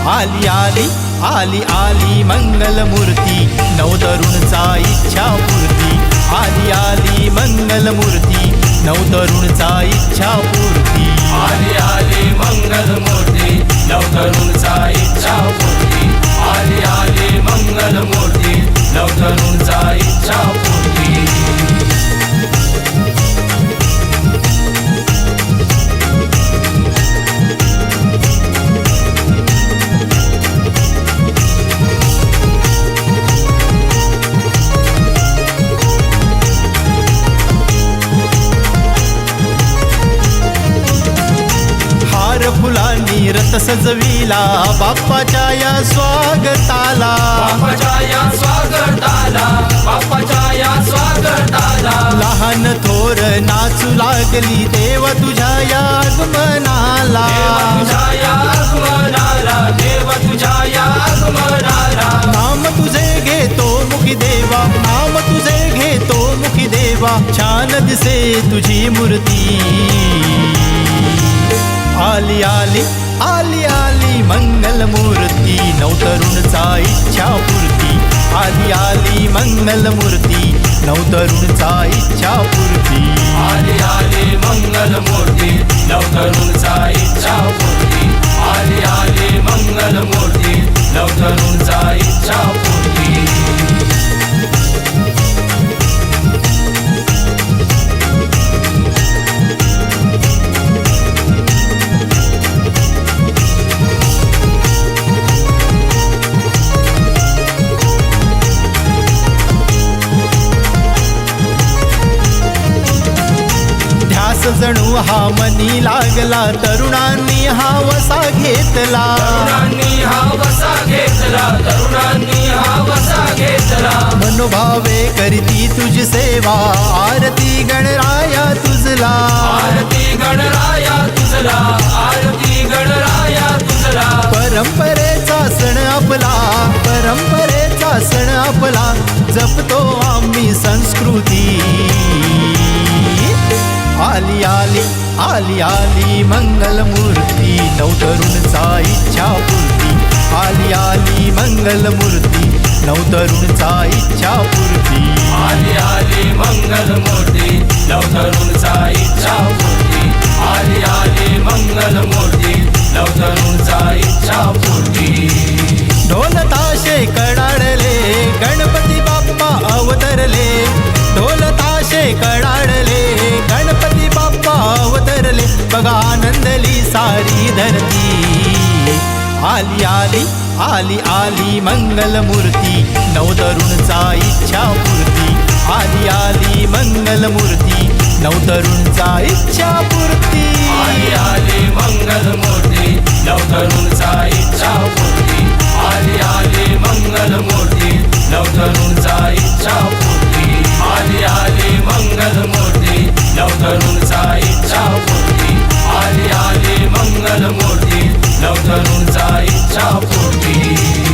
आली आली आली आली मंगलमूर्ती नवतरुणचा इच्छापूर्ती आली आली मंगलमूर्ती नवतरुणचा इच्छापूर्ती आली आली मंगलमूर्ती नवतरुणचा इच्छापूर्ती आली आली मंगलमूर्ती नवतरुणचा इच्छापूर्ती फुलांनी रथ सजविला बाप्पाच्या या स्वागताला बाप्पाच्या या स्वागताला बाप्पाच्या या स्वागताला लहान थोर नाचू लागली देव तुझ्या या आगमनाला तुझ्या या आगमनाला देव तुझ्या या आगमनाला नाम तुझे घेतो मुखी देवा नाम तुझे घेतो मुखी देवा छान दिसे तुझी मूर्ती आली आली आली आली मंगलमूर्ती नवतरुणचा इच्छापूर्ती आली आली मंगलमूर्ती नवतरुणचा इच्छापूर्ती आली आली मंगलमूर्ती नवतरुणचा इच्छापूर्ती आली आली मंगलमूर्ती नवतरुणचा इच्छापूर्ती जणू हा मनी लागला तरुणांनी हा वसा घेतला तरुणांनी हा वसा घेतला तरुणांनी हा वसा घेतला मनोभावे करीती तुझी सेवा आरती गणराया तुझला आरती गणराया तुझला आरती गणराया तुझला परंपरेचा सण आपला परंपरेचा सण आपला जपतो आम्ही संस्कृती आली आली आली आली मंगलमूर्ती नवतरुणचा इच्छापूर्ती आली आली मंगलमूर्ती नवतरुणचा इच्छापूर्ती आली आली मंगलमूर्ती नवतरुणचा इच्छापूर्ती आली आली मंगलमूर्ती नवतरुणचा इच्छापूर्ती ढोल ताशे कडाडले गणपती बाप्पा अवतरले ढोल ताशे कडाडले गणपती बाप्पा अवतरले बघा आनंदली सारी धरती आली आली आली आली मंगलमूर्ती नवतरुणचा इच्छापूर्ती आली आली मंगलमूर्ती नवतरुणचा इच्छापूर्ती आली आली मंगलमूर्ती नवतरुणचा इच्छापूर्ती आली आली मंगलमूर्ती नवतरुणचा इच्छापूर्ती आली आली मंगलमूर्ती नवतरुणचा इच्छापूर्ती आली आली मंगलमूर्ती नवतरुणचा इच्छापूर्ती